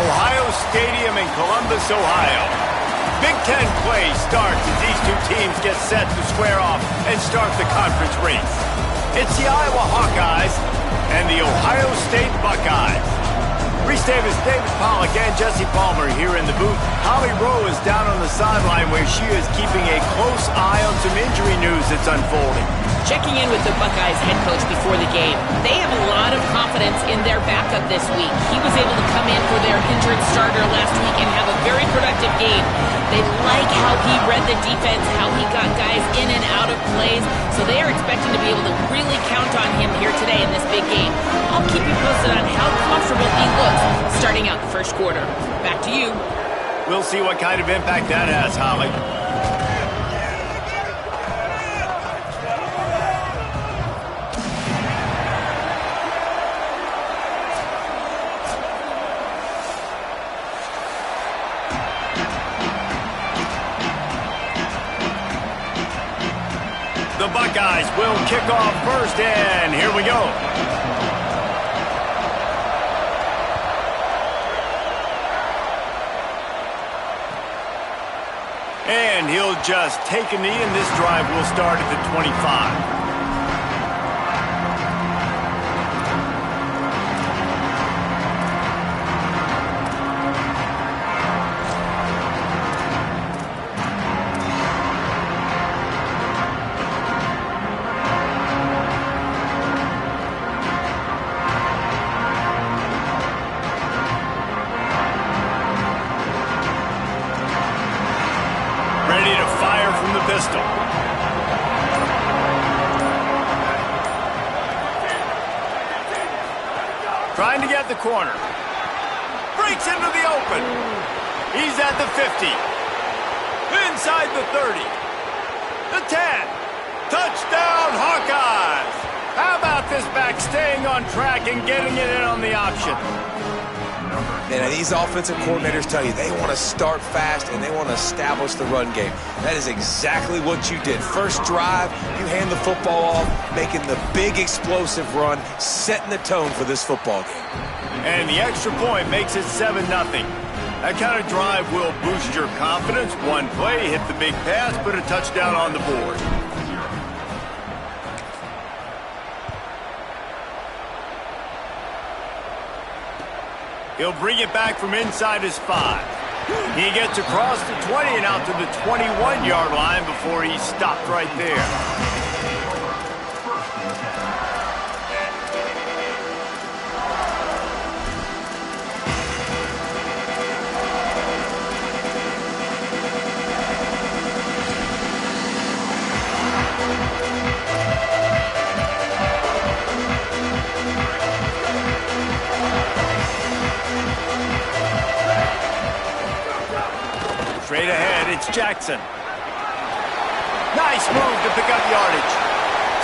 Ohio Stadium in Columbus, Ohio. Big Ten play starts as these two teams get set to square off and start the conference race. It's the Iowa Hawkeyes and the Ohio State Buckeyes. Reese Davis, David Pollack, and Jesse Palmer here in the booth. Holly Rowe is down on the sideline where she is keeping a close eye on some injury news that's unfolding. Checking in with the Buckeyes head coach before the game. They have a lot of confidence in their backup this week. He was able to come in for their injured starter last week and have a very productive game. They like how he read the defense, how he got guys in and out of plays, so they are expecting to be able to really count on him here today in this big game. I'll keep you posted on how comfortable he looks starting out the first quarter. Back to you. We'll see what kind of impact that has, Holly. The Buckeyes will kick off first, and here we go. And he'll just take a knee, and this drive will start at the 25. Ready to fire from the pistol. Trying to get the corner. Breaks into the open. He's at the 50. Inside the 30. The 10. Touchdown, Hawkeyes. How about this back staying on track and getting it in on the option? And these offensive coordinators tell you they want to start fast and they want to establish the run game. That is exactly what you did. First drive, you hand the football off, making the big explosive run, setting the tone for this football game. And the extra point makes it 7-0. That kind of drive will boost your confidence. One play, hit the big pass, put a touchdown on the board. He'll bring it back from inside his 5. He gets across the 20 and out to the 21-yard line before he's stopped right there. Straight ahead, it's Jackson. Nice move to pick up yardage.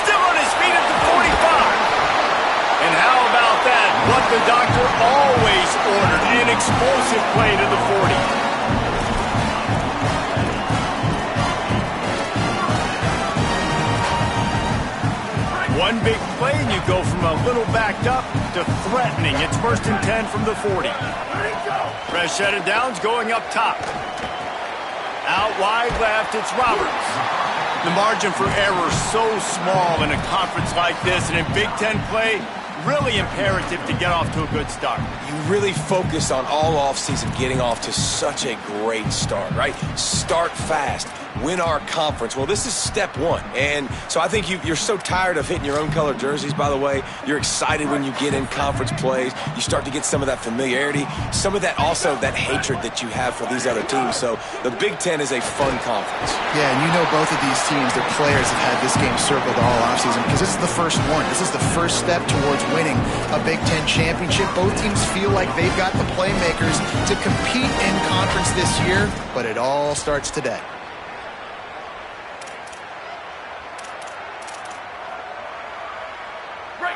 Still on his feet at the 45. And how about that? What the doctor always ordered, an explosive play to the 40. One big play and you go from a little backed up to threatening. It's 1st and 10 from the 40. Fresh set of downs going up top. Out wide left, it's Roberts. The margin for error so small in a conference like this, and in Big Ten play, really imperative to get off to a good start. You really focus on all offseason getting off to such a great start, right? Start fast. Win our conference. Well, this is step one. And so I think you're so tired of hitting your own color jerseys, by the way. You're excited when you get in conference plays. You start to get some of that familiarity, some of that also that hatred that you have for these other teams. So the Big Ten is a fun conference. Yeah, and you know both of these teams, their players have had this game circled all offseason because this is the first one. This is the first step towards winning a Big Ten championship. Both teams feel like they've got the playmakers to compete in conference this year, but it all starts today.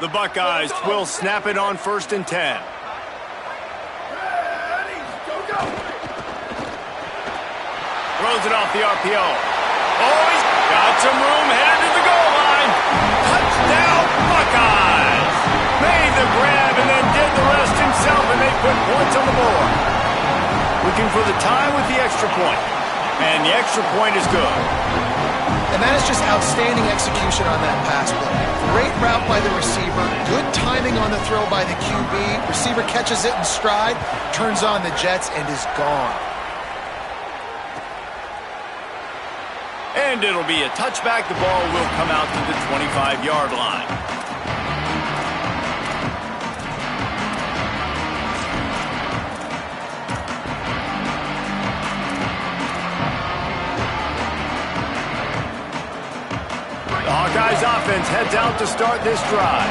The Buckeyes will snap it on 1st and 10. Throws it off the RPO. Oh, he's got some room, headed to the goal line. Touchdown, Buckeyes! Made the grab and then did the rest himself, and they put points on the board. Looking for the tie with the extra point. And the extra point is good. And that is just outstanding execution on that pass play. Great route by the receiver, good timing on the throw by the QB. Receiver catches it in stride, turns on the jets, and is gone. And it'll be a touchback. The ball will come out to the 25-yard line. The Hawkeyes offense heads out to start this drive.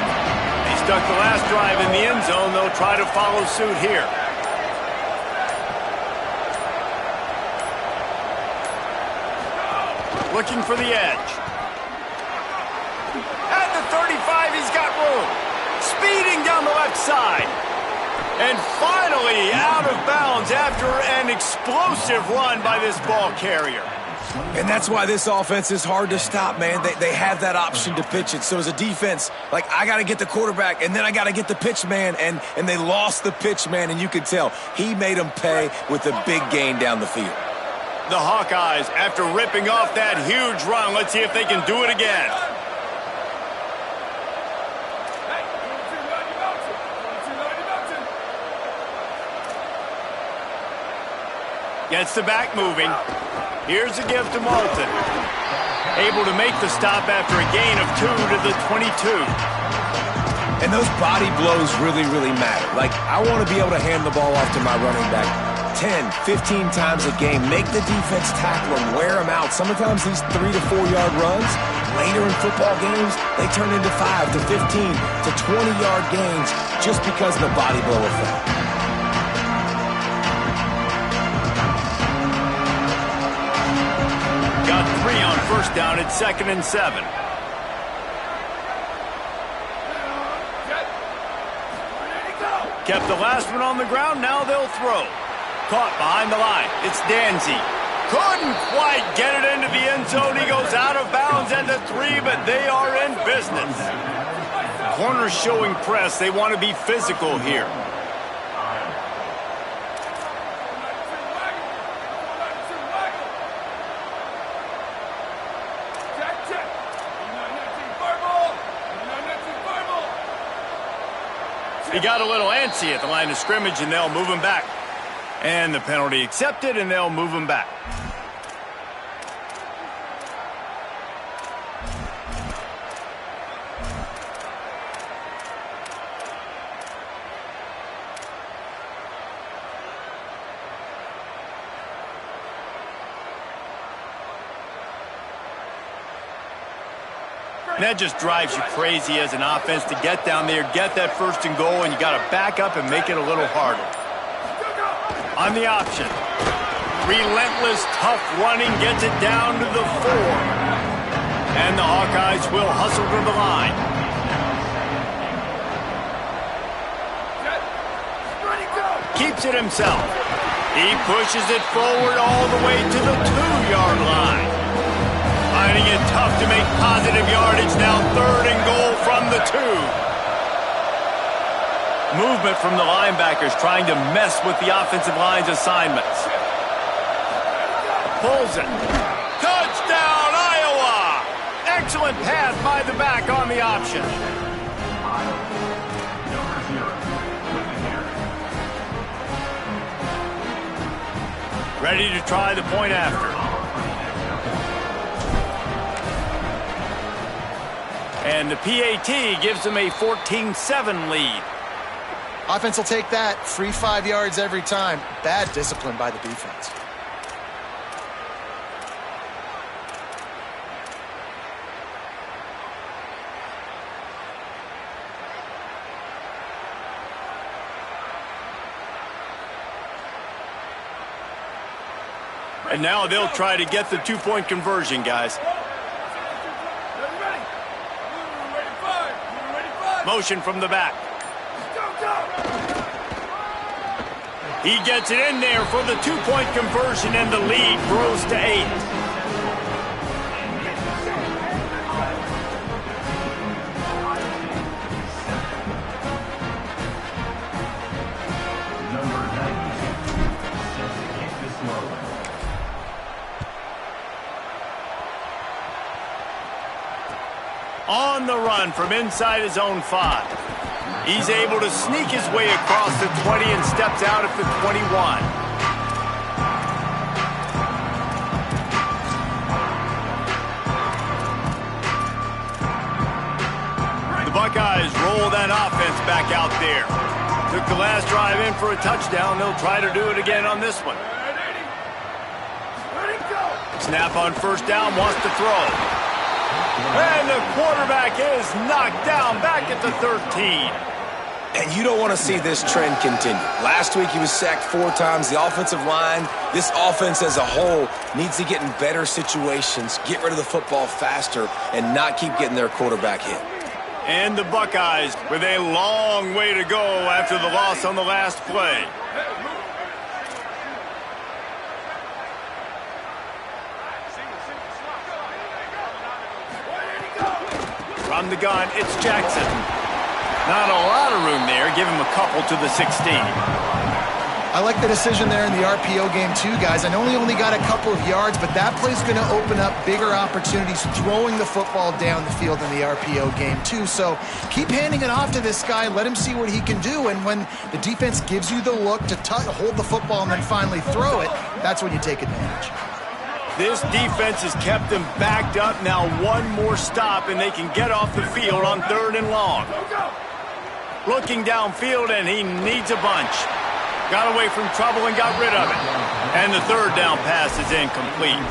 They stuck the last drive in the end zone. They'll try to follow suit here. Looking for the edge. At the 35, he's got room. Speeding down the left side. And finally out of bounds after an explosive run by this ball carrier. And that's why this offense is hard to stop, man. They have that option to pitch it. So as a defense, like, I got to get the quarterback, and then I got to get the pitch man, and they lost the pitch man, and you could tell he made them pay with a big gain down the field. The Hawkeyes, after ripping off that huge run, let's see if they can do it again. Gets the back moving. Here's a give to Malton. Able to make the stop after a gain of 2 to the 22. And those body blows really, really matter. Like, I want to be able to hand the ball off to my running back 10, 15 times a game. Make the defense tackle them, wear them out. Sometimes these 3 to 4 yard runs, later in football games, they turn into 5 to 15 to 20 yard gains just because of the body blow effect. Got 3 on 1st down at 2nd and 7. Kept the last one on the ground, now they'll throw. Caught behind the line, it's Danzy. Couldn't quite get it into the end zone. He goes out of bounds at the 3, but they are in business. Corners showing press, they want to be physical here. He got a little antsy at the line of scrimmage, and they'll move him back. And the penalty accepted, and they'll move him back. And that just drives you crazy as an offense to get down there, get that 1st and goal, and you got to back up and make it a little harder. On the option. Relentless, tough running gets it down to the 4. And the Hawkeyes will hustle to the line. Keeps it himself. He pushes it forward all the way to the 2-yard line. Finding it tough to make positive yardage, now 3rd and goal from the 2. Movement from the linebackers trying to mess with the offensive line's assignments. Pulls it. Touchdown, Iowa! Excellent pass by the back on the option. Ready to try the point after. And the PAT gives them a 14-7 lead. Offense will take that. Free 5 yards every time. Bad discipline by the defense. And now they'll try to get the two-point conversion, guys. Motion from the back. He gets it in there for the two-point conversion, and the lead grows to 8. On the run from inside his own 5. He's able to sneak his way across the 20 and steps out at the 21. The Buckeyes roll that offense back out there. Took the last drive in for a touchdown. They'll try to do it again on this one. Snap on first down, wants to throw. And the quarterback is knocked down back at the 13. And you don't want to see this trend continue. Last week he was sacked 4 times. The offensive line, this offense as a whole, needs to get in better situations, get rid of the football faster, and not keep getting their quarterback hit. And the Buckeyes with a long way to go after the loss on the last play. From the gun, it's Jackson. Not a lot of room there. Give him a couple to the 16. I like the decision there in the RPO game too, guys. I know he only got a couple of yards, but that play's going to open up bigger opportunities throwing the football down the field in the RPO game too. So keep handing it off to this guy. Let him see what he can do. And when the defense gives you the look to hold the football and then finally throw it, that's when you take advantage. This defense has kept them backed up. Now one more stop, and they can get off the field on 3rd and long. Looking downfield, and he needs a bunch. Got away from trouble and got rid of it. And the 3rd down pass is incomplete.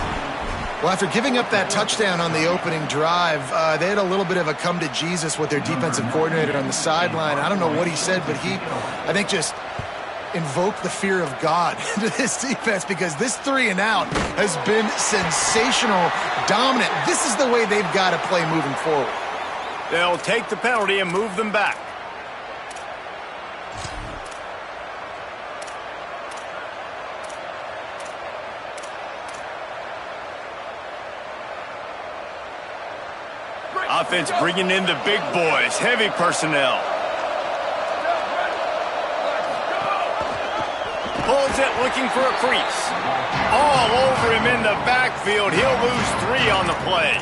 Well, after giving up that touchdown on the opening drive, they had a little bit of a come to Jesus with their defensive coordinator on the sideline. I don't know what he said, but he, I think, just invoked the fear of God into this defense, because this 3 and out has been sensational, dominant. This is the way they've got to play moving forward. They'll take the penalty and move them back. Offense bringing in the big boys, heavy personnel. Pulls it, looking for a crease. All over him in the backfield. He'll lose 3 on the play.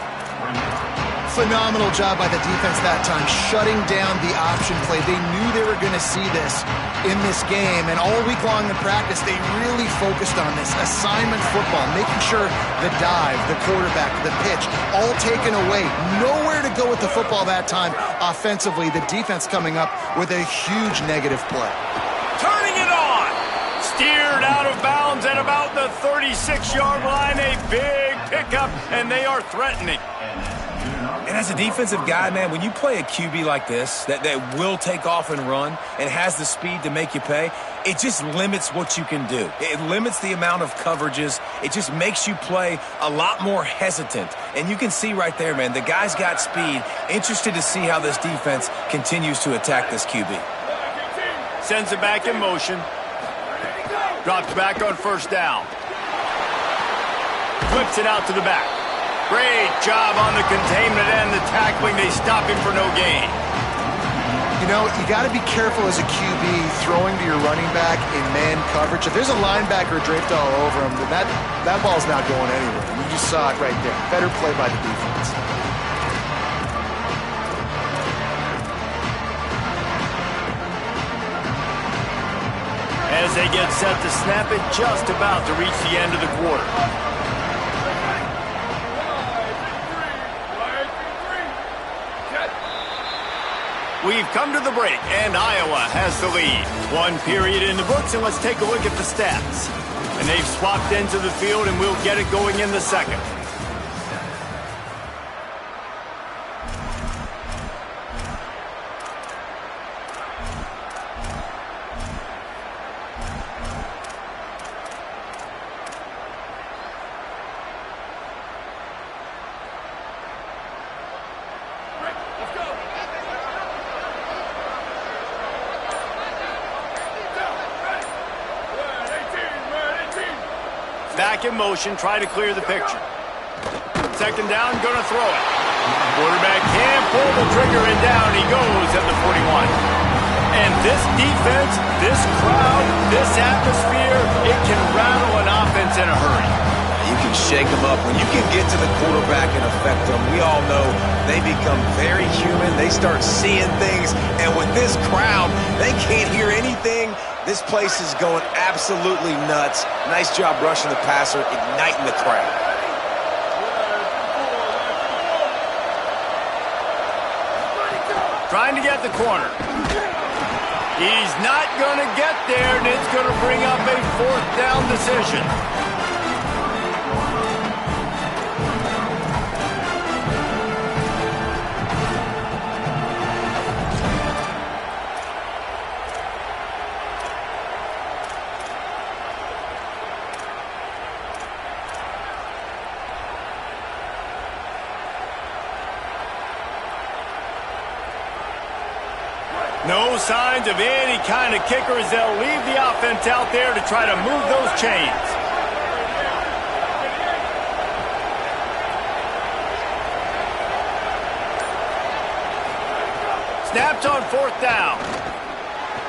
Phenomenal job by the defense that time, shutting down the option play. They knew they were going to see this in this game, and all week long in practice, they really focused on this assignment football, making sure the dive, the quarterback, the pitch, all taken away. Nowhere to go with the football that time offensively. The defense coming up with a huge negative play. Turning it on. Steered out of bounds at about the 36-yard line. A big pickup, and they are threatening. And as a defensive guy, man, when you play a QB like this that will take off and run and has the speed to make you pay, it just limits what you can do. It limits the amount of coverages. It just makes you play a lot more hesitant. And you can see right there, man, the guy's got speed. Interested to see how this defense continues to attack this QB. Sends it back in motion. Drops back on first down. Flips it out to the back. Great job on the containment and the tackling. They stop him for no gain. You know, you got to be careful as a QB throwing to your running back in man coverage. If there's a linebacker draped all over him, then that ball's not going anywhere. You just saw it right there. Better play by the defense. As they get set to snap it, just about to reach the end of the quarter. We've come to the break, and Iowa has the lead. 1 period in the books, and let's take a look at the stats. And they've swapped into the field, and we'll get it going in the second. back in motion, try to clear the picture. Second down, gonna throw it. Quarterback can't pull the trigger, and down he goes at the 41. And this defense, this crowd, this atmosphere, it can rattle an offense in a hurry. You can shake them up. When you can get to the quarterback and affect them, we all know they become very human. They start seeing things, and with this crowd, they can't hear anything. This place is going absolutely nuts. Nice job rushing the passer, igniting the crowd. Trying to get the corner. He's not going to get there, and it's going to bring up a fourth down decision. No signs of any kind of kicker as they'll leave the offense out there to try to move those chains. Snapped on fourth down.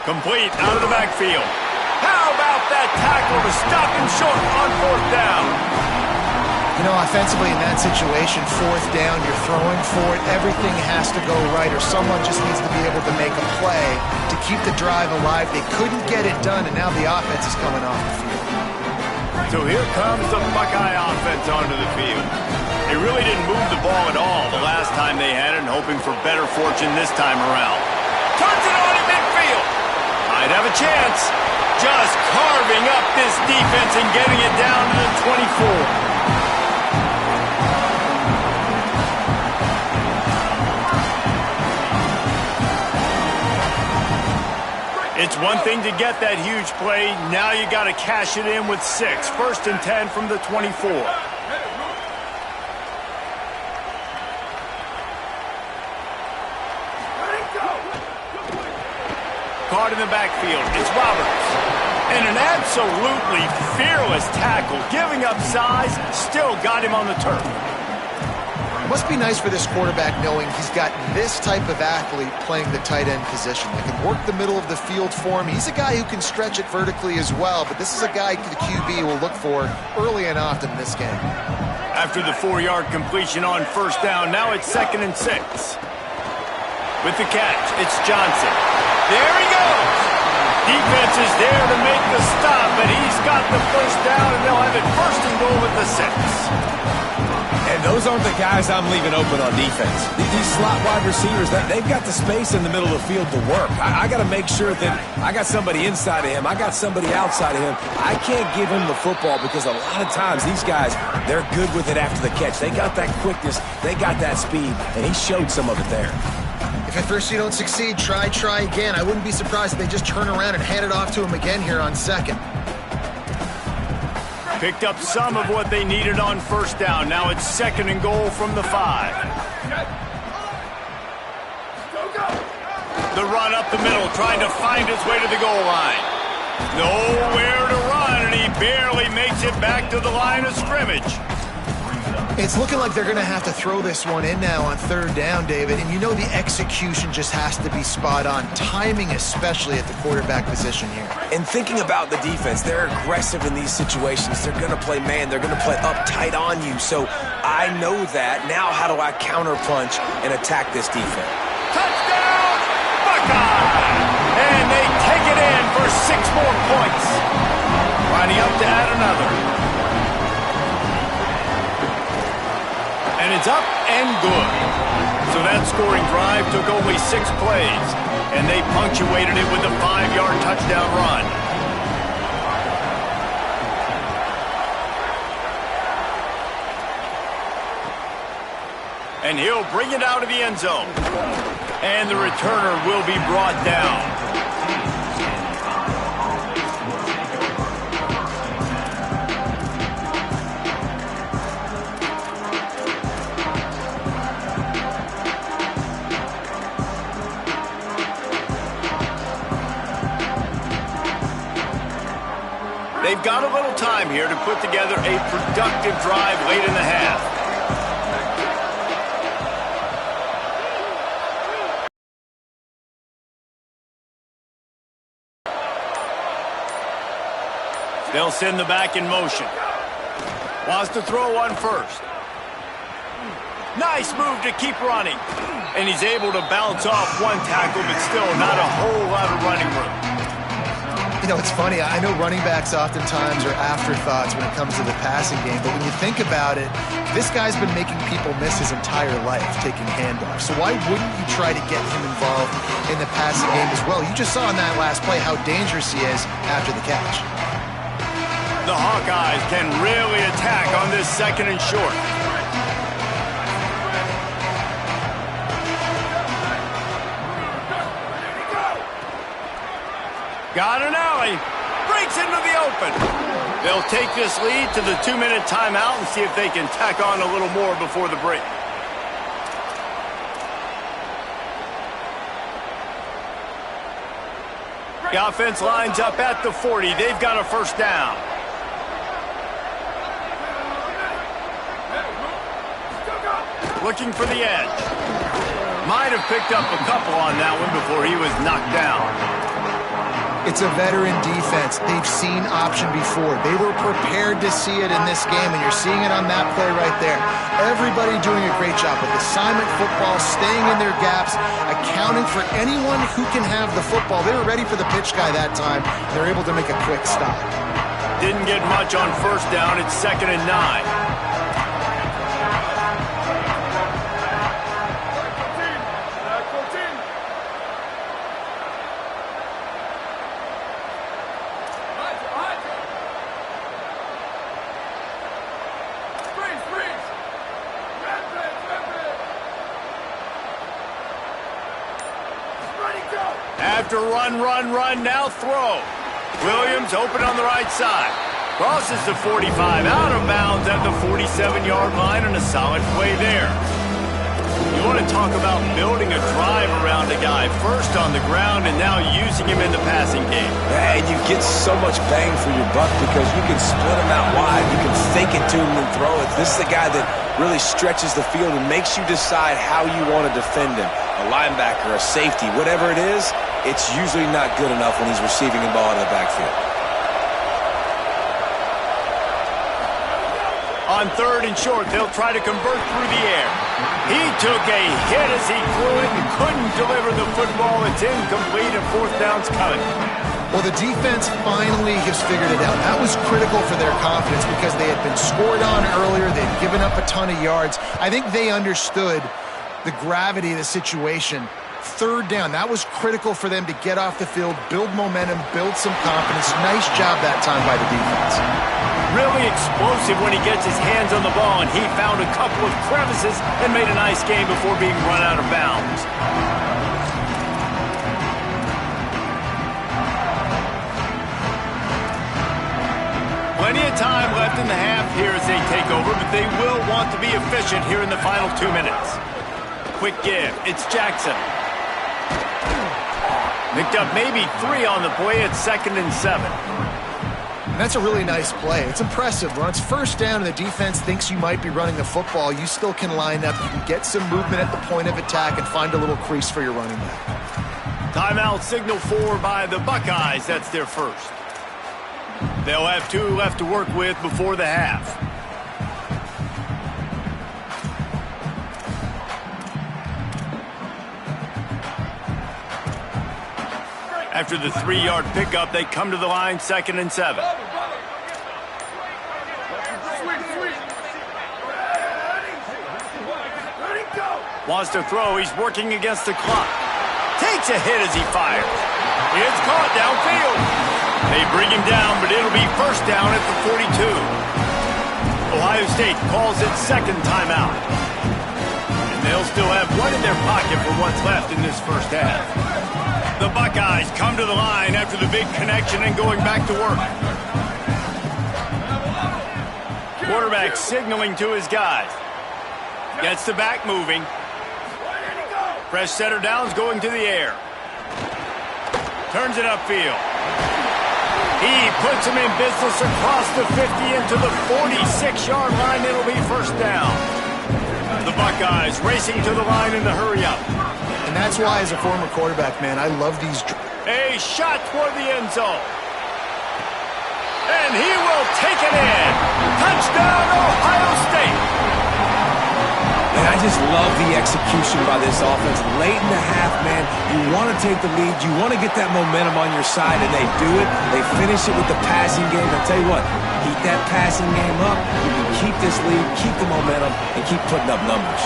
Complete out of the backfield. How about that tackle to stop him short on fourth down? You know, offensively in that situation, fourth down, you're throwing for it. Everything has to go right, or someone just needs to be able to make a play to keep the drive alive. They couldn't get it done, and now the offense is coming off the field. So here comes the Buckeye offense onto the field. They really didn't move the ball at all the last time they had it, and hoping for better fortune this time around. Turns it on in midfield. Might have a chance. Just carving up this defense and getting it down to the 24. It's one thing to get that huge play. Now you got to cash it in with 6. First and 10 from the 24. Caught in the backfield. It's Roberts. And an absolutely fearless tackle. Giving up size, still got him on the turf. Must be nice for this quarterback knowing he's got this type of athlete playing the tight end position. They can work the middle of the field for him. He's a guy who can stretch it vertically as well, but this is a guy the QB will look for early and often in this game. After the 4-yard completion on first down, now it's 2nd and 6. With the catch, it's Johnson. There he goes! Defense is there to make the stop, but he's got the first down, and they'll have it first and goal at the 6. And those aren't the guys I'm leaving open on defense. These slot wide receivers, they've got the space in the middle of the field to work. I got to make sure that I got somebody inside of him. I got somebody outside of him. I can't give him the football because a lot of times these guys, they're good with it after the catch. They got that quickness. They got that speed, and he showed some of it there. If at first you don't succeed, try again. I wouldn't be surprised if they just turn around and hand it off to him again here on second. Picked up some of what they needed on first down. Now it's 2nd and goal from the 5. The run up the middle, trying to find his way to the goal line. Nowhere to run, and he barely makes it back to the line of scrimmage. It's looking like they're going to have to throw this one in now on third down, David. And you know the execution just has to be spot on. Timing especially at the quarterback position here. And thinking about the defense, they're aggressive in these situations. They're going to play man. They're going to play up tight on you. So I know that. Now how do I counterpunch and attack this defense? Touchdown, Buckeye! And they take it in for 6 more points. Lining up to add another. And it's up and good. So that scoring drive took only 6 plays, and they punctuated it with a 5-yard touchdown run. And he'll bring it out of the end zone. And the returner will be brought down. They've got Got a little time here to put together a productive drive late in the half. They'll send the back in motion. Wants to throw one first. Nice move to keep running. And he's able to bounce off one tackle, but still not a whole lot of running room. You know, it's funny. I know running backs oftentimes are afterthoughts when it comes to the passing game, but when you think about it, this guy's been making people miss his entire life taking handoffs. So why wouldn't you try to get him involved in the passing game as well? You just saw in that last play how dangerous he is after the catch. The Hawkeyes can really attack on this second and short. Got an alley. Breaks into the open. They'll take this lead to the 2-minute timeout and see if they can tack on a little more before the break. The offense lines up at the 40. They've got a first down. Looking for the edge. Might have picked up a couple on that one before he was knocked down. It's a veteran defense. They've seen option before. They were prepared to see it in this game, and you're seeing it on that play right there. Everybody doing a great job with assignment football, staying in their gaps, accounting for anyone who can have the football. They were ready for the pitch guy that time. They're able to make a quick stop. Didn't get much on first down. It's 2nd and 9. After run, now throw. Williams open on the right side. Crosses the 45, out of bounds at the 47-yard line, and a solid play there. You want to talk about building a drive around a guy, first on the ground and now using him in the passing game. And you get so much bang for your buck because you can split him out wide. You can fake it to him and throw it. This is the guy that really stretches the field and makes you decide how you want to defend him. A linebacker, a safety, whatever it is, it's usually not good enough when he's receiving the ball in the backfield. On 3rd and short, they'll try to convert through the air. He took a hit as he threw it and couldn't deliver the football. It's incomplete and 4th down's coming. Well, the defense finally has figured it out. That was critical for their confidence because they had been scored on earlier. They'd given up a ton of yards. I think they understood the gravity of the situation. 3rd down, that was critical for them to get off the field, build momentum, build some confidence. Nice job that time by the defense. Really explosive when he gets his hands on the ball, and he found a couple of crevices and made a nice game before being run out of bounds. Plenty of time left in the half here as they take over, but they will want to be efficient here in the final 2 minutes. Quick give. It's Jackson. Picked up maybe 3 on the play at 2nd and 7. And that's a really nice play. It's impressive. When it's 1st down and the defense thinks you might be running the football, you still can line up. You can get some movement at the point of attack and find a little crease for your running back. Timeout signal for by the Buckeyes. That's their first. They'll have 2 left to work with before the half. After the 3-yard pickup, they come to the line, 2nd and 7. Wants to throw. He's working against the clock. Takes a hit as he fires. It's caught downfield. They bring him down, but it'll be 1st down at the 42. Ohio State calls it 2nd timeout. And they'll still have 1 in their pocket for what's left in this 1st half. The Buckeyes come to the line after the big connection and going back to work. Quarterback signaling to his guys. Gets the back moving. Fresh setter downs going to the air. Turns it upfield. He puts him in business across the 50 into the 46-yard line. It'll be first down. The Buckeyes racing to the line in the hurry-up. And that's why, as a former quarterback, man, I love these. A shot toward the end zone. And he will take it in. Touchdown, Ohio State. And I just love the execution by this offense. Late in the half, man, you want to take the lead. You want to get that momentum on your side, and they do it. They finish it with the passing game. I'll tell you what, keep that passing game up. You can keep this lead, keep the momentum, and keep putting up numbers.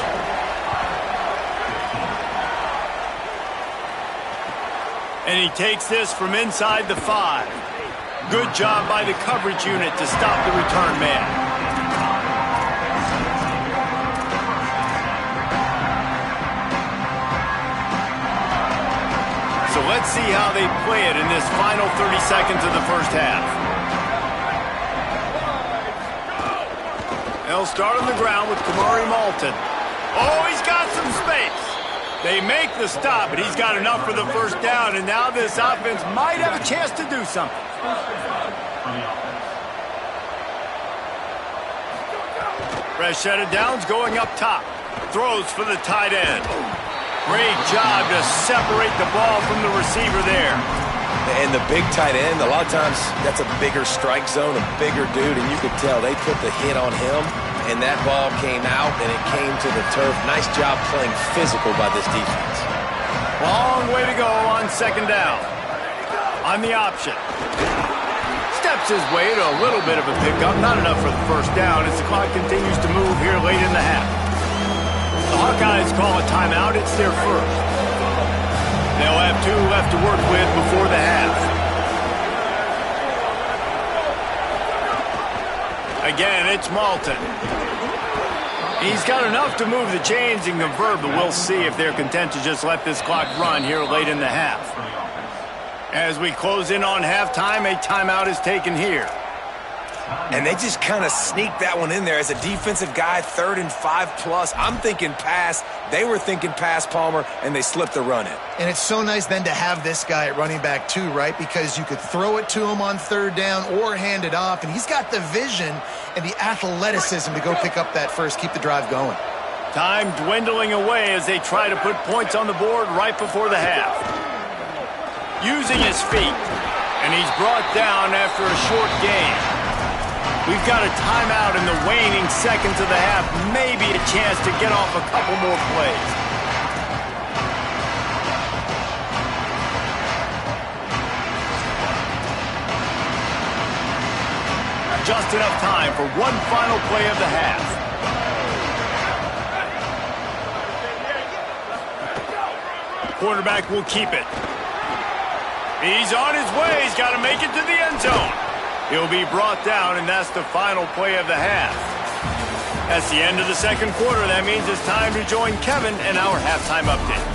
And he takes this from inside the 5. Good job by the coverage unit to stop the return man. So let's see how they play it in this final 30 seconds of the first half. They'll start on the ground with Kamari Malton. Oh, he's got some space. They make the stop, but he's got enough for the first down, and now this offense might have a chance to do something. Rashad Downs going up top. Throws for the tight end. Great job to separate the ball from the receiver there. And the big tight end, a lot of times that's a bigger strike zone, a bigger dude, and you could tell they put the hit on him, and that ball came out, and it came to the turf. Nice job playing physical by this defense. Long way to go on second down. On the option. Steps his way to a little bit of a pickup. Not enough for the first down as the clock continues to move here late in the half. The Hawkeyes call a timeout. It's their first. They'll have 2 left to work with before the half. Again, it's Malton. He's got enough to move the chains and convert, but we'll see if they're content to just let this clock run here late in the half. As we close in on halftime, a timeout is taken here. And they just kind of sneaked that one in there. As a defensive guy, 3rd and 5+. I'm thinking pass. They were thinking pass, Palmer, and they slipped the run in. And it's so nice then to have this guy at running back too, right? Because you could throw it to him on 3rd down or hand it off, and he's got the vision and the athleticism to go pick up that first, keep the drive going. Time dwindling away as they try to put points on the board right before the half. Using his feet, and he's brought down after a short game. We've got a timeout in the waning seconds of the half. Maybe a chance to get off a couple more plays. Just enough time for one final play of the half. Quarterback will keep it. He's on his way. He's got to make it to the end zone. He'll be brought down, and that's the final play of the half. That's the end of the second quarter. That means it's time to join Kevin in our halftime update.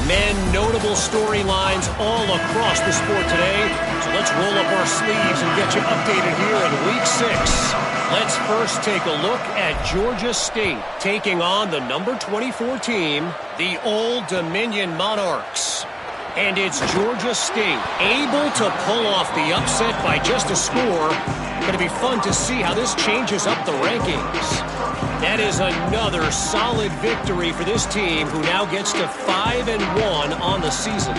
Men, notable storylines all across the sport today. So let's roll up our sleeves and get you updated here in Week 6. Let's first take a look at Georgia State taking on the number 24 team, the Old Dominion Monarchs. And it's Georgia State able to pull off the upset by just a score. Going to be fun to see how this changes up the rankings. That is another solid victory for this team, who now gets to 5-1 on the season.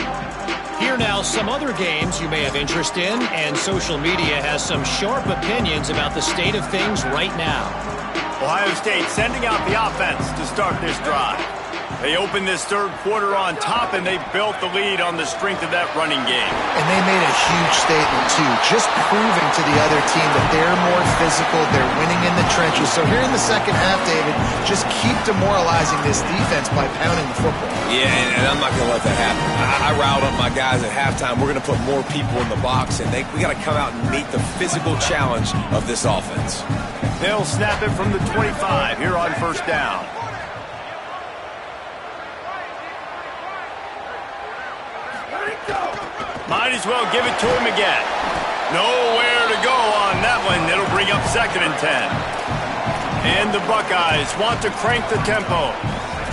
Here now, some other games you may have interest in, and social media has some sharp opinions about the state of things right now. Ohio State sending out the offense to start this drive. They opened this third quarter on top, and they built the lead on the strength of that running game. And they made a huge statement, too, just proving to the other team that they're more physical, they're winning in the trenches. So here in the second half, David, just keep demoralizing this defense by pounding the football. Yeah, and I'm not going to let that happen. I riled up my guys at halftime. We're going to put more people in the box, and we got to come out and meet the physical challenge of this offense. They'll snap it from the 25 here on first down. Might as well give it to him again. Nowhere to go on that one. It'll bring up 2nd and 10. And the Buckeyes want to crank the tempo.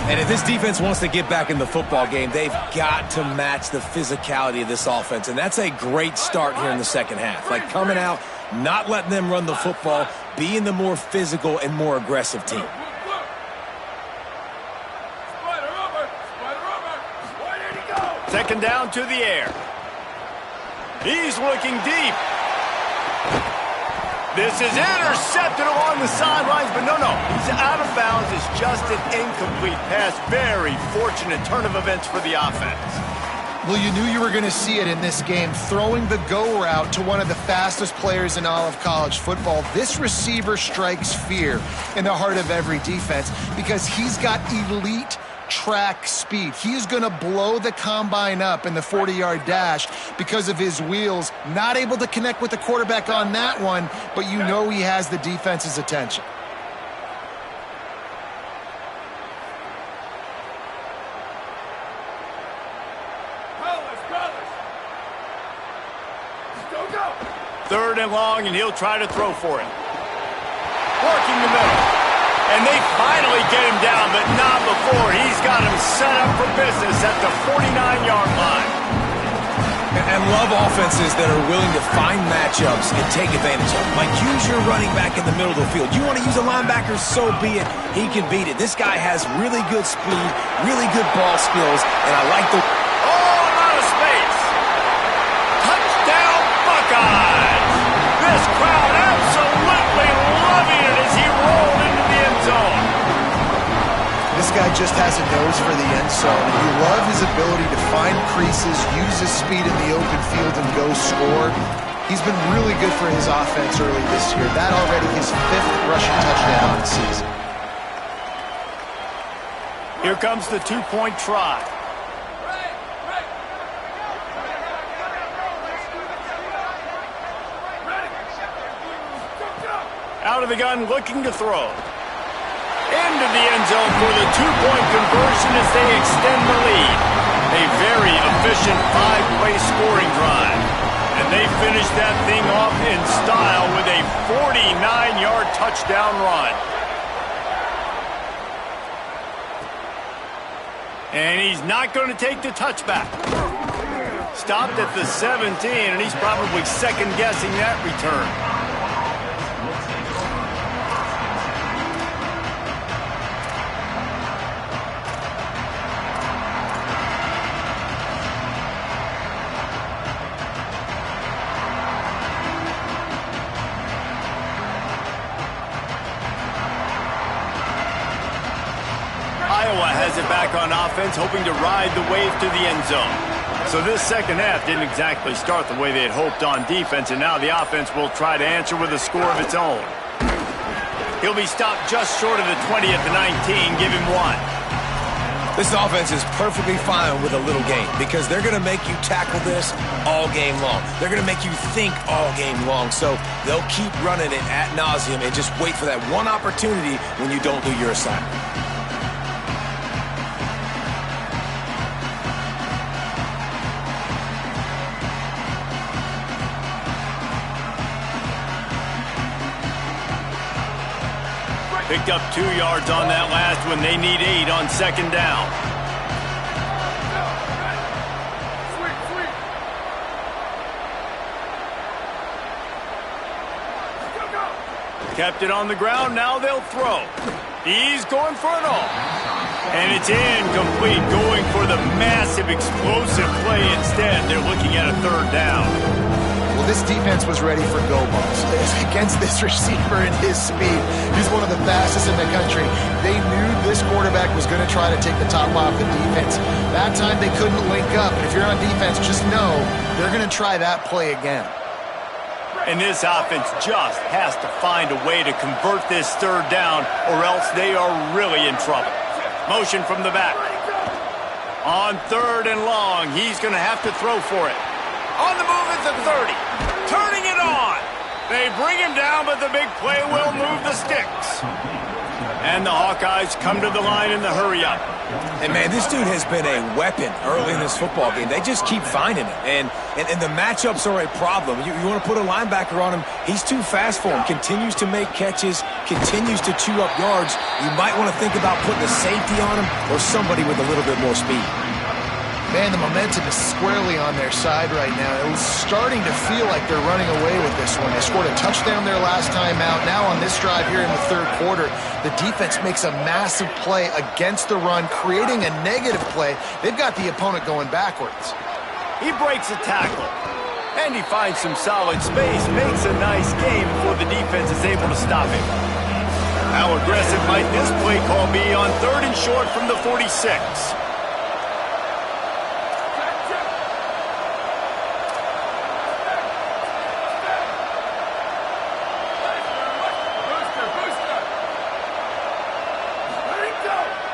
And if this defense wants to get back in the football game, they've got to match the physicality of this offense. And that's a great start here in the second half. Like coming out, not letting them run the football, being the more physical and more aggressive team. Second down to the air. He's looking deep. This is intercepted along the sidelines, but no. He's out of bounds. It's just an incomplete pass. Very fortunate turn of events for the offense. Well, you knew you were going to see it in this game. Throwing the go route to one of the fastest players in all of college football. This receiver strikes fear in the heart of every defense because he's got elite track speed. He is going to blow the combine up in the 40-yard dash because of his wheels. Not able to connect with the quarterback on that one, but you know he has the defense's attention. Third and long, and he'll try to throw for it. Working the middle. And they finally get him down, but not before. He's got him set up for business at the 49-yard line. And love offenses that are willing to find matchups and take advantage of them. Like, use your running back in the middle of the field. You want to use a linebacker, so be it. He can beat it. This guy has really good speed, really good ball skills, and I like the... Oh, out of space. Touchdown, Buckeyes. This crowd absolutely loving it as he rolled into the end zone. This guy just has a nose for the end zone. You love his ability to find creases, use his speed in the open field, and go score. He's been really good for his offense early this year. That already his 5th rushing touchdown of the season. Here comes the two-point try. Out of the gun, looking to throw. Into the end zone for the two-point conversion as they extend the lead. A very efficient 5-play scoring drive. And they finish that thing off in style with a 49-yard touchdown run. And he's not going to take the touchback. Stopped at the 17, and he's probably second-guessing that return. Iowa has it back on offense, hoping to ride the wave to the end zone. So this second half didn't exactly start the way they had hoped on defense, and now the offense will try to answer with a score of its own. He'll be stopped just short of the 20 at the 19, give him 1. This offense is perfectly fine with a little game because they're going to make you tackle this all game long. They're going to make you think all game long. So they'll keep running it ad nauseum and just wait for that one opportunity when you don't do your assignment. Picked up 2 yards on that last one. They need 8 on second down. Kept it on the ground. Now they'll throw. He's going for it all. And it's incomplete, going for the massive explosive play instead. They're looking at a third down. Well, this defense was ready for go balls. Against this receiver and his speed, he's one of the fastest in the country. They knew this quarterback was going to try to take the top off the defense. That time they couldn't link up. And if you're on defense, just know they're going to try that play again. And this offense just has to find a way to convert this third down, or else they are really in trouble. Motion from the back. On third and long, he's going to have to throw for it. On the move at the 30. Turning it on. They bring him down, but the big play will move the sticks. And the Hawkeyes come to the line in the hurry-up. And, man, this dude has been a weapon early in this football game. They just keep finding it. And the matchups are a problem. You want to put a linebacker on him, he's too fast for him. Continues to make catches, continues to chew up yards. You might want to think about putting a safety on him or somebody with a little bit more speed. Man, the momentum is squarely on their side right now. It was starting to feel like they're running away with this one. They scored a touchdown their last time out. Now on this drive here in the third quarter, the defense makes a massive play against the run, creating a negative play. They've got the opponent going backwards. He breaks a tackle, and he finds some solid space, makes a nice game before the defense is able to stop him. How aggressive might this play call be on 3rd and short from the 46?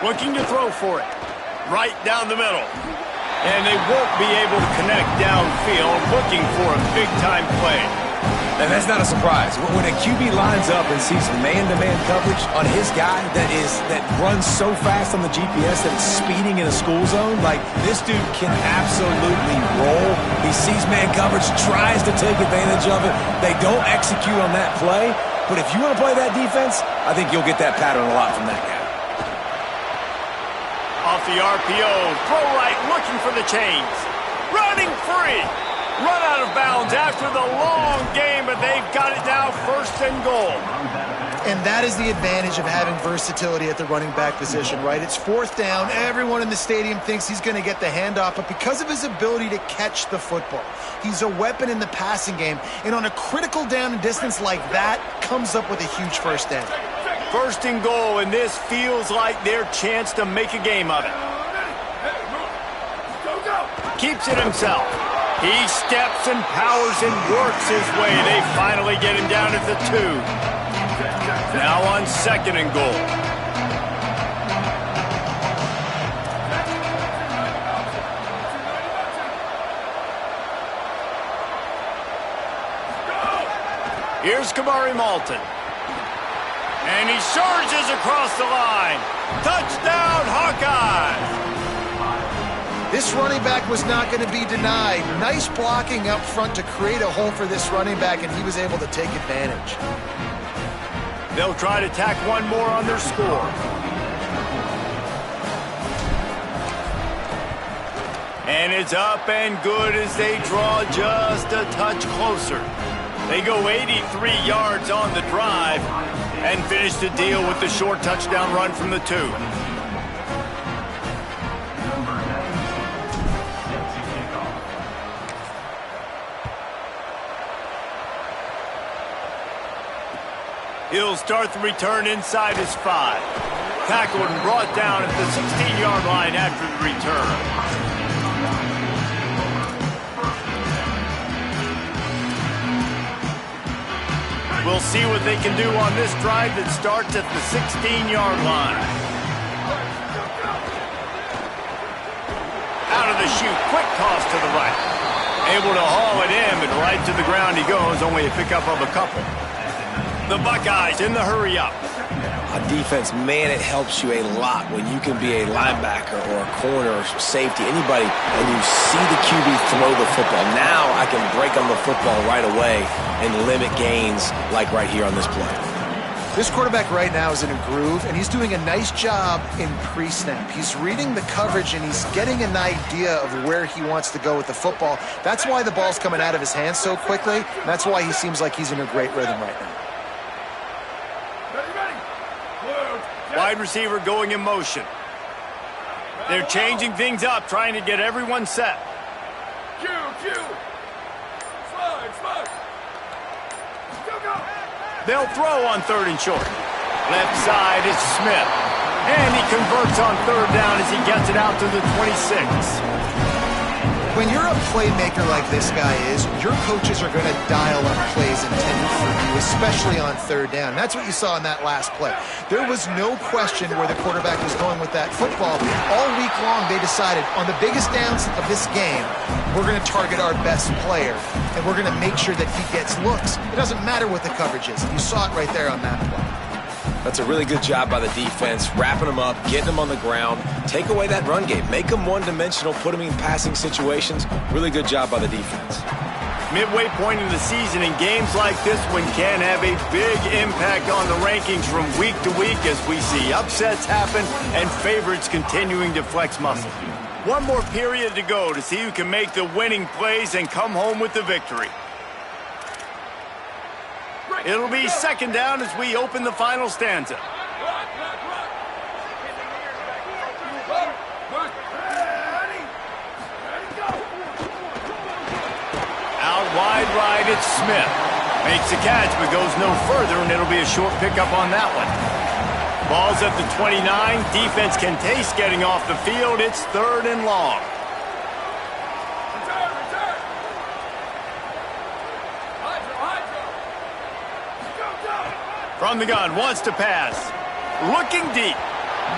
Looking to throw for it. Right down the middle. And they won't be able to connect downfield, looking for a big-time play. And that's not a surprise. When a QB lines up and sees man-to-man coverage on his guy that runs so fast on the GPS that it's speeding in a school zone, like, this dude can absolutely roll. He sees man coverage, tries to take advantage of it. They don't execute on that play. But if you want to play that defense, I think you'll get that pattern a lot from that guy. Off the RPO, throw right, looking for the chains. Running free. Run out of bounds after the long game, but they've got it now 1st and goal. And that is the advantage of having versatility at the running back position, right? It's 4th down. Everyone in the stadium thinks he's going to get the handoff, but because of his ability to catch the football, he's a weapon in the passing game. And on a critical down and distance like that, comes up with a huge 1st down. 1st and goal, and this feels like their chance to make a game of it. Keeps it himself. He steps and powers and works his way. They finally get him down at the 2. Now on 2nd and goal. Here's Kamari Malton. And he surges across the line. Touchdown, Hawkeyes! This running back was not going to be denied. Nice blocking up front to create a hole for this running back, and he was able to take advantage. They'll try to tack one more on their score. And it's up and good as they draw just a touch closer. They go 83 yards on the drive and finish the deal with the short touchdown run from the 2. He'll start the return inside his 5. Tackled and brought down at the 16-yard line after the return. We'll see what they can do on this drive that starts at the 16-yard line. Out of the chute, quick toss to the right. Able to haul it in, but right to the ground he goes, only a pickup of a couple. The Buckeyes in the hurry-up. On defense, man, it helps you a lot when you can be a linebacker or a corner or safety, anybody, and you see the QB throw the football. Now I can break on the football right away and limit gains like right here on this play. This quarterback right now is in a groove, and he's doing a nice job in pre-snap. He's reading the coverage, and he's getting an idea of where he wants to go with the football. That's why the ball's coming out of his hands so quickly, and that's why he seems like he's in a great rhythm right now. Wide receiver going in motion. They're changing things up, trying to get everyone set. They'll throw on 3rd and short. Left side is Smith. And he converts on 3rd down as he gets it out to the 26. When you're a playmaker like this guy is, your coaches are going to dial up plays intended for you, especially on 3rd down. That's what you saw in that last play. There was no question where the quarterback was going with that football. All week long, they decided on the biggest downs of this game, we're going to target our best player, and we're going to make sure that he gets looks. It doesn't matter what the coverage is. You saw it right there on that play. That's a really good job by the defense, wrapping them up, getting them on the ground, take away that run game, make them one-dimensional, put them in passing situations. Really good job by the defense. Midway point in the season, and games like this one can have a big impact on the rankings from week to week as we see upsets happen and favorites continuing to flex muscle. One more period to go to see who can make the winning plays and come home with the victory. It'll be second down as we open the final stanza. Out wide right, it's Smith. Makes the catch, but goes no further, and it'll be a short pickup on that one. Ball's at the 29. Defense can taste getting off the field. It's 3rd and long. From the gun, wants to pass. Looking deep.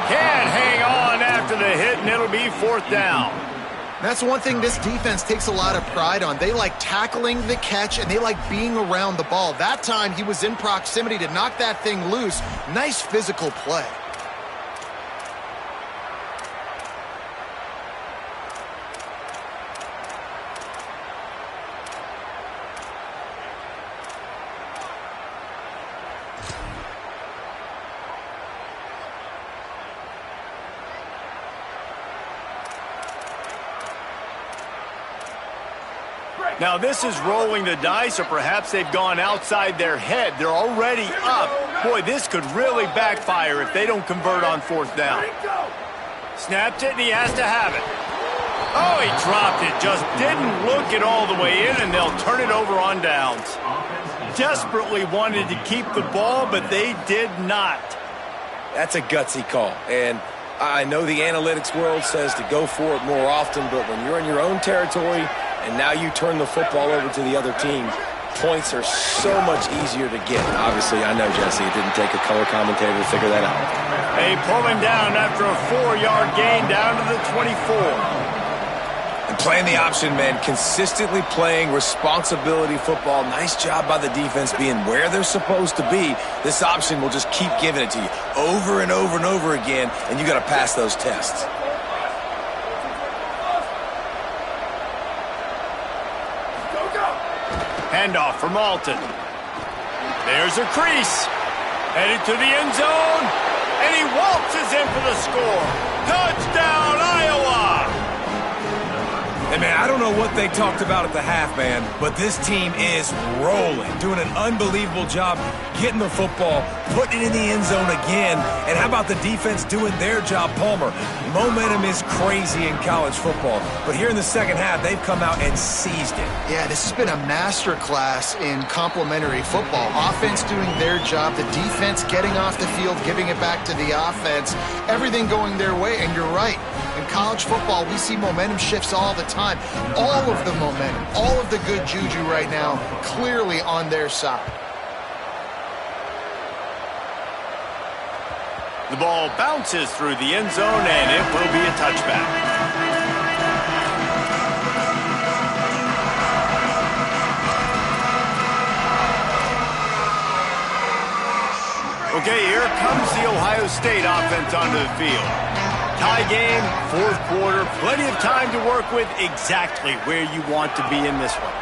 Can't hang on after the hit, and it'll be 4th down. That's one thing this defense takes a lot of pride on. They like tackling the catch, and they like being around the ball. That time, he was in proximity to knock that thing loose. Nice physical play. Now this is rolling the dice, or perhaps they've gone outside their head. They're already up. Boy, this could really backfire if they don't convert on 4th down. Snapped it, and he has to have it. Oh, he dropped it. Just didn't look it all the way in, and they'll turn it over on downs. Desperately wanted to keep the ball, but they did not. That's a gutsy call, and I know the analytics world says to go for it more often, but when you're in your own territory and now you turn the football over to the other team, points are so much easier to get. Obviously, I know, Jesse, it didn't take a color commentator to figure that out. They pull him down after a 4-yard gain down to the 24. And playing the option, man, consistently playing responsibility football. Nice job by the defense being where they're supposed to be. This option will just keep giving it to you over and over and over again, and you got to pass those tests. Handoff from Alton. There's a crease. Headed to the end zone. And he waltzes in for the score. Touchdown, Iowa! Hey, man, I don't know what they talked about at the half, man, but this team is rolling, doing an unbelievable job getting the football, putting it in the end zone again. And how about the defense doing their job, Palmer? Momentum is crazy in college football, but here in the second half, they've come out and seized it. Yeah, this has been a masterclass in complementary football. Offense doing their job, the defense getting off the field, giving it back to the offense, everything going their way, and you're right. In college football, we see momentum shifts all the time. All of the momentum, all of the good juju right now, clearly on their side. The ball bounces through the end zone, and it will be a touchback. Okay, here comes the Ohio State offense onto the field. Tie game, 4th quarter, plenty of time to work with, exactly where you want to be in this one.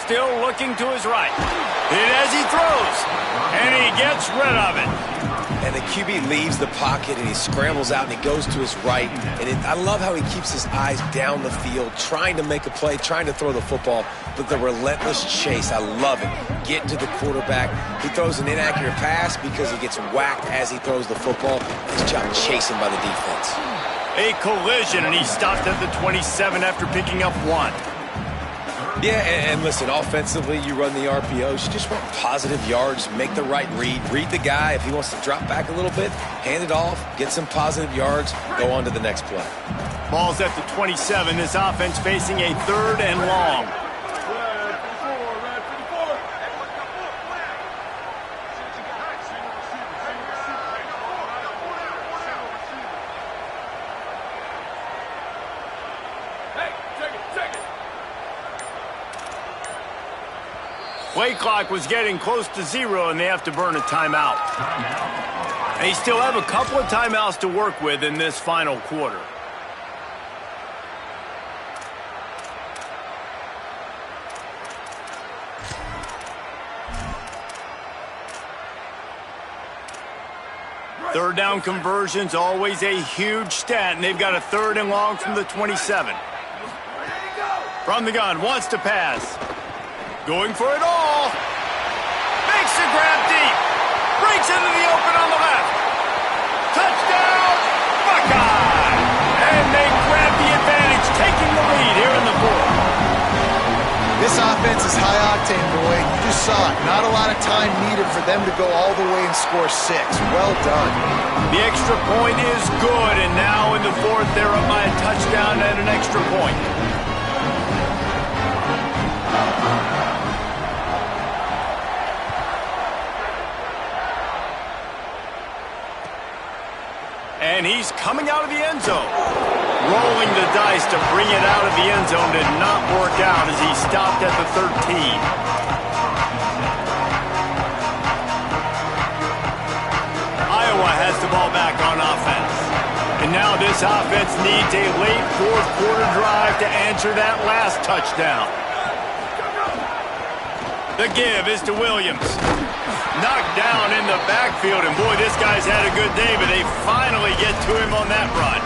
Still looking to his right. Hit as he throws, and he gets rid of it. And the QB leaves the pocket, and he scrambles out, and he goes to his right. And I love how he keeps his eyes down the field, trying to make a play, trying to throw the football, but the relentless chase, I love it. Getting to the quarterback. He throws an inaccurate pass because he gets whacked as he throws the football. Nice job chasing by the defense. A collision, and he stopped at the 27 after picking up 1. Yeah, and listen, offensively, you run the RPOs. You just want positive yards, make the right read the guy. If he wants to drop back a little bit, hand it off, get some positive yards, go on to the next play. Ball's at the 27. This offense facing a 3rd and long. play clock was getting close to 0, and they have to burn a timeout. They still have a couple of timeouts to work with in this final quarter. Third down conversions, always a huge stat, and they've got a 3rd and long from the 27. From the gun, wants to pass. Going for it all. Makes the grab deep. Breaks into the open on the left. Touchdown, Buckeye! And they grab the advantage, taking the lead here in the 4th. This offense is high octane, boy. You just saw it. Not a lot of time needed for them to go all the way and score 6. Well done. The extra point is good, and now in the 4th, they're up by a touchdown and an extra point. And he's coming out of the end zone. Rolling the dice to bring it out of the end zone did not work out as he stopped at the 13. Iowa has the ball back on offense. And now this offense needs a late 4th quarter drive to answer that last touchdown. The give is to Williams. Knocked down in the backfield, and boy, this guy's had a good day, but they finally get to him on that run.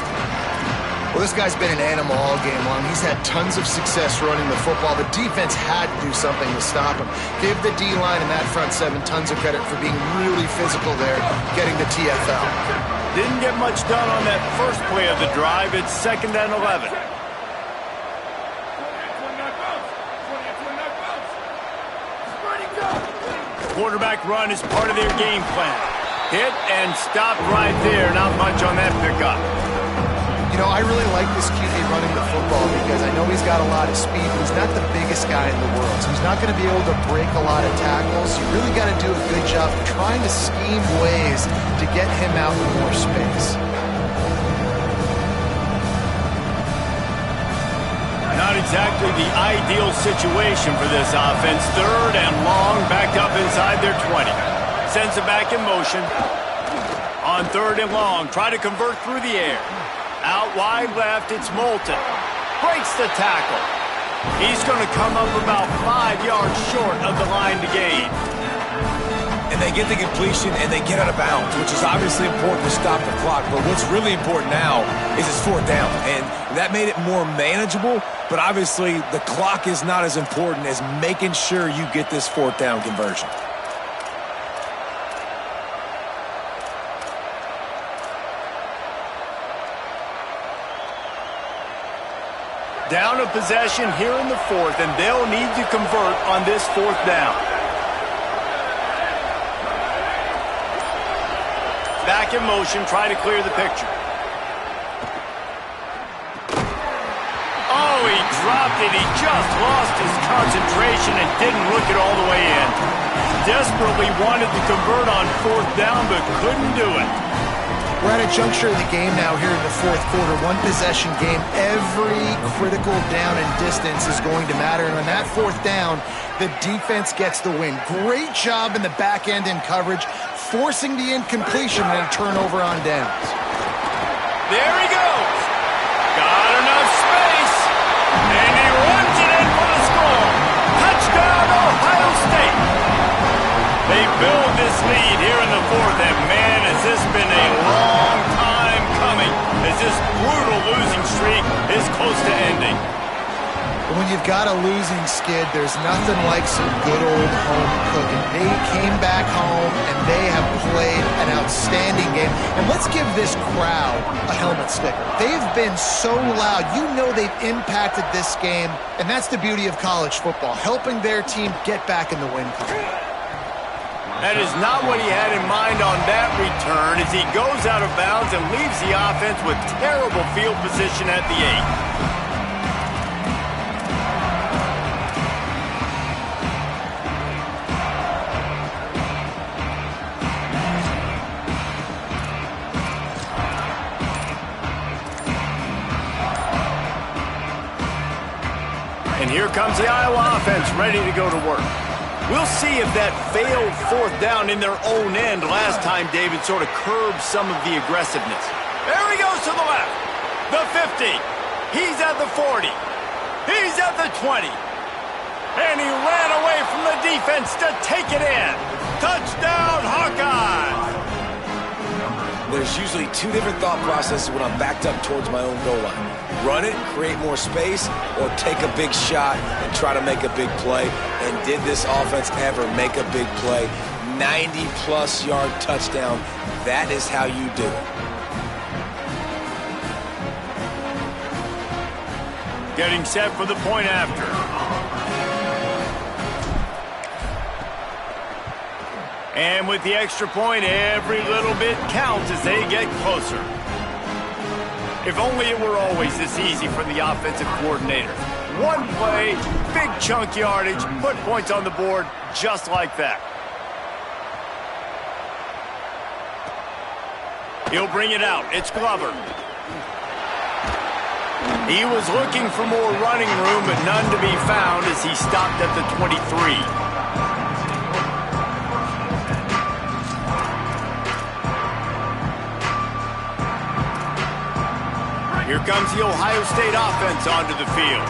Well, this guy's been an animal all game long. He's had tons of success running the football. The defense had to do something to stop him. Give the D-line and that front 7 tons of credit for being really physical there, getting the TFL. Didn't get much done on that first play of the drive. It's 2nd and 11. Quarterback run is part of their game plan. Hit and stop right there. Not much on that pickup. You know, I really like this QB running the football because I know he's got a lot of speed, but he's not the biggest guy in the world. So he's not going to be able to break a lot of tackles. You really got to do a good job of trying to scheme ways to get him out in more space. Not exactly the ideal situation for this offense. 3rd and long, backed up inside their 20. Sends it back in motion. On 3rd and long, try to convert through the air. Out wide left, it's Moulton. Breaks the tackle. He's going to come up about 5 yards short of the line to gain. And they get the completion, and they get out of bounds, which is obviously important to stop the clock. But what's really important now is it's 4th down. And that made it more manageable, but obviously the clock is not as important as making sure you get this 4th down conversion. Down a possession here in the 4th, and they'll need to convert on this 4th down. Back in motion, try to clear the picture. Oh, he dropped it. He just lost his concentration and didn't look it all the way in. Desperately wanted to convert on 4th down, but couldn't do it. We're at a juncture of the game now here in the 4th quarter. 1-possession game. Every critical down and distance is going to matter. And on that 4th down, the defense gets the win. Great job in the back end in coverage, forcing the incompletion and a turnover on downs. There he goes. Got enough space. And he runs it in for the score. Touchdown, Ohio State. They build this lead here in the 4th, and man, has this been a long time coming as this brutal losing streak is close to ending. When you've got a losing skid, there's nothing like some good old home cooking. They came back home, and they have played an outstanding game. And let's give this crowd a helmet sticker. They've been so loud. You know they've impacted this game, and that's the beauty of college football, helping their team get back in the win column. That is not what he had in mind on that return as he goes out of bounds and leaves the offense with terrible field position at the 8. And here comes the Iowa offense ready to go to work. We'll see if that failed fourth down in their own end last time, David, sort of curbed some of the aggressiveness. There he goes to the left. The 50. He's at the 40. He's at the 20. And he ran away from the defense to take it in. Touchdown, Hawkeyes! There's usually two different thought processes when I'm backed up towards my own goal line. Run it, create more space, or take a big shot and try to make a big play. And did this offense ever make a big play? 90-plus yard touchdown. That is how you do it. Getting set for the point after. And with the extra point, every little bit counts as they get closer. If only it were always this easy for the offensive coordinator. One play, big chunk yardage, put points on the board just like that. He'll bring it out. It's Glover. He was looking for more running room, but none to be found as he stopped at the 23. Here comes the Ohio State offense onto the field.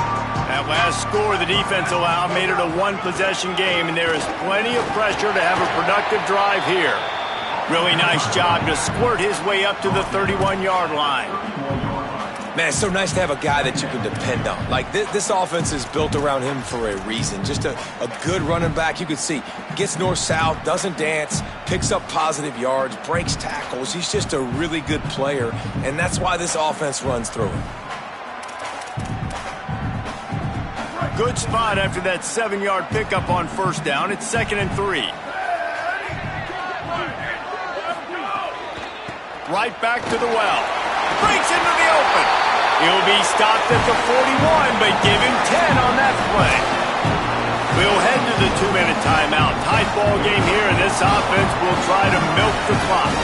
That last score the defense allowed made it a one-possession game, and there is plenty of pressure to have a productive drive here. Really nice job to squirt his way up to the 31-yard line. Man, it's so nice to have a guy that you can depend on. Like, this offense is built around him for a reason. Just a good running back. You can see, gets north-south, doesn't dance, picks up positive yards, breaks tackles. He's just a really good player, and that's why this offense runs through him. Good spot after that 7-yard pickup on first down. It's 2nd and 3. Right back to the well. Breaks into the open. He'll be stopped at the 41, but give him 10 on that play. We'll head to the 2-minute timeout. Tight ball game here, and this offense will try to milk the clock.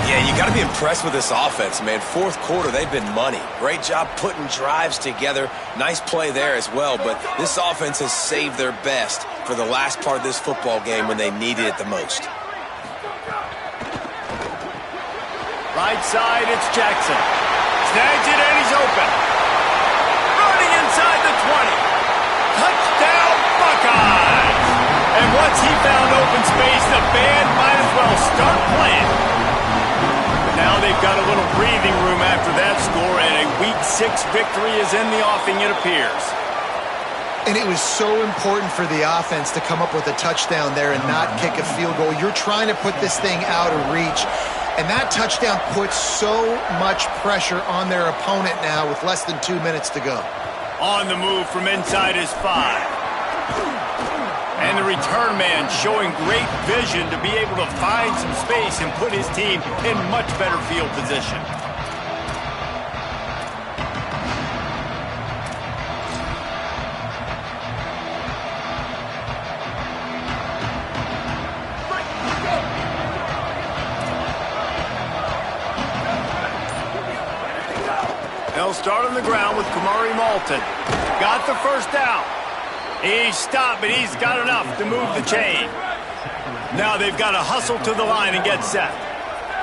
Yeah, you got to be impressed with this offense, man. Fourth quarter, they've been money. Great job putting drives together. Nice play there as well, but this offense has saved their best for the last part of this football game when they needed it the most. Right side, it's Jackson. Snags it and he's open. Running inside the 20. Touchdown, Buckeyes! And once he found open space, the band might as well start playing. But now they've got a little breathing room after that score, and a Week 6 victory is in the offing, it appears. And it was so important for the offense to come up with a touchdown there and not kick a field goal. You're trying to put this thing out of reach. And that touchdown puts so much pressure on their opponent now with less than 2 minutes to go. On the move from inside his 5. And the return man showing great vision to be able to find some space and put his team in much better field position. They'll start on the ground with Kamari Malton. Got the first down. He's stopped, but he's got enough to move the chain. Now they've got to hustle to the line and get set.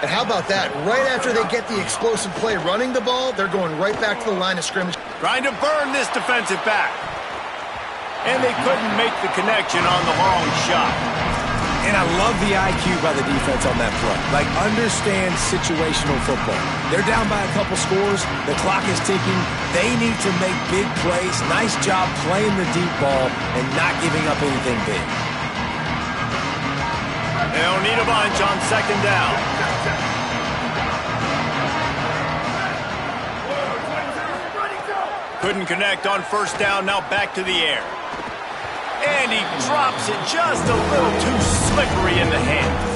And how about that? Right after they get the explosive play running the ball, they're going right back to the line of scrimmage. Trying to burn this defensive back. And they couldn't make the connection on the long shot. And I love the IQ by the defense on that play. Like, understand situational football. They're down by a couple scores. The clock is ticking. They need to make big plays. Nice job playing the deep ball and not giving up anything big. They'll need a bunch on second down. Couldn't connect on first down. Now back to the air. And he drops it just a little too slippery in the hands.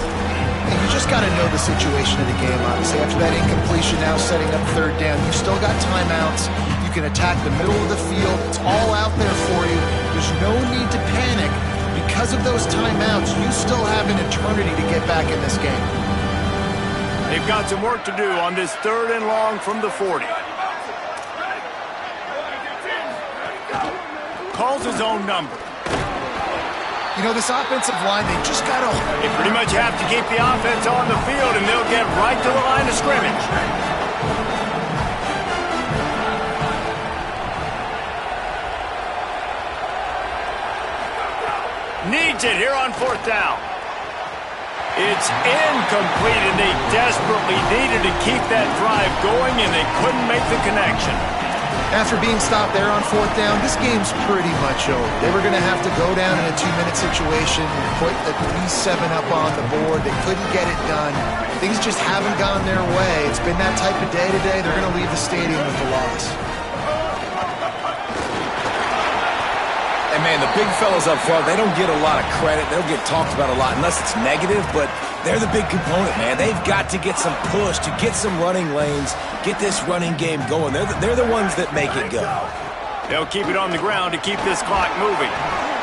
And you just got to know the situation of the game, obviously. After that incompletion, now setting up third down, you've still got timeouts. You can attack the middle of the field. It's all out there for you. There's no need to panic. Because of those timeouts, you still have an eternity to get back in this game. They've got some work to do on this 3rd and long from the 40. Calls his own number. You know, this offensive line, they just got to... They pretty much have to keep the offense on the field, and they'll get right to the line of scrimmage. Needs it here on 4th down. It's incomplete, and they desperately needed to keep that drive going, and they couldn't make the connection. After being stopped there on 4th down, this game's pretty much over. They were going to have to go down in a 2-minute situation, put at least 7 up on the board. They couldn't get it done. Things just haven't gone their way. It's been that type of day today. They're going to leave the stadium with a loss. And, man, the big fellas up front, they don't get a lot of credit. They don't get talked about a lot unless it's negative, but they're the big component, man. They've got to get some push, to get some running lanes, get this running game going. They're the ones that make it go. They'll keep it on the ground to keep this clock moving.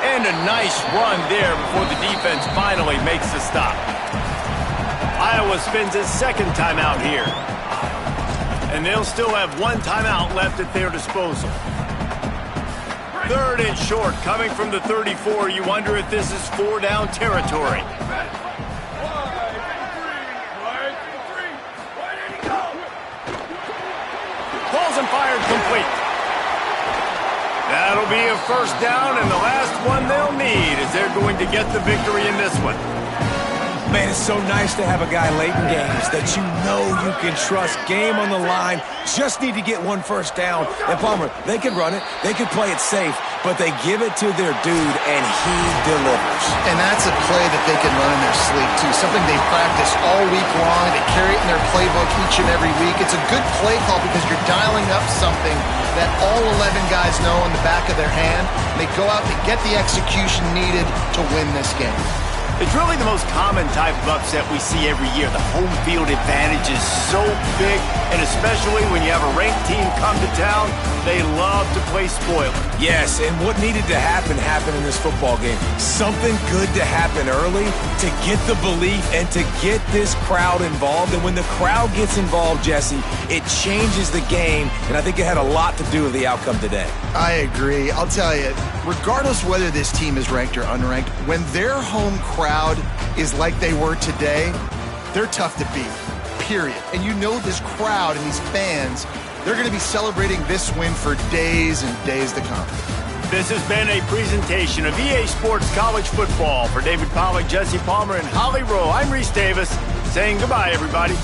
And a nice run there before the defense finally makes the stop. Iowa spends his 2nd timeout here. And they'll still have 1 timeout left at their disposal. 3rd and short, coming from the 34. You wonder if this is 4-down territory. Balls and fired complete. That'll be a 1st down, and the last one they'll need as they're going to get the victory in this one. Man, it's so nice to have a guy late in games that you know you can trust. Game on the line. Just need to get 1 first down. And Palmer, they can run it. They can play it safe. But they give it to their dude, and he delivers. And that's a play that they can run in their sleep, too. Something they practice all week long. They carry it in their playbook each and every week. It's a good play call because you're dialing up something that all 11 guys know in the back of their hand. They go out and get the execution needed to win this game. It's really the most common type of upset we see every year. The home field advantage is so big, and especially when you have a ranked team come to town, they love to play spoiler. Yes, and what needed to happen happened in this football game. Something good to happen early to get the belief and to get this crowd involved. And when the crowd gets involved, Jesse, it changes the game, and I think it had a lot to do with the outcome today. I agree. I'll tell you, regardless whether this team is ranked or unranked, when their home crowd is like they were today, they're tough to beat, period. And you know this crowd and these fans, they're going to be celebrating this win for days and days to come. This has been a presentation of EA Sports College Football. For David Pollack, Jesse Palmer, and Holly Rowe, I'm Reese Davis saying goodbye, everybody.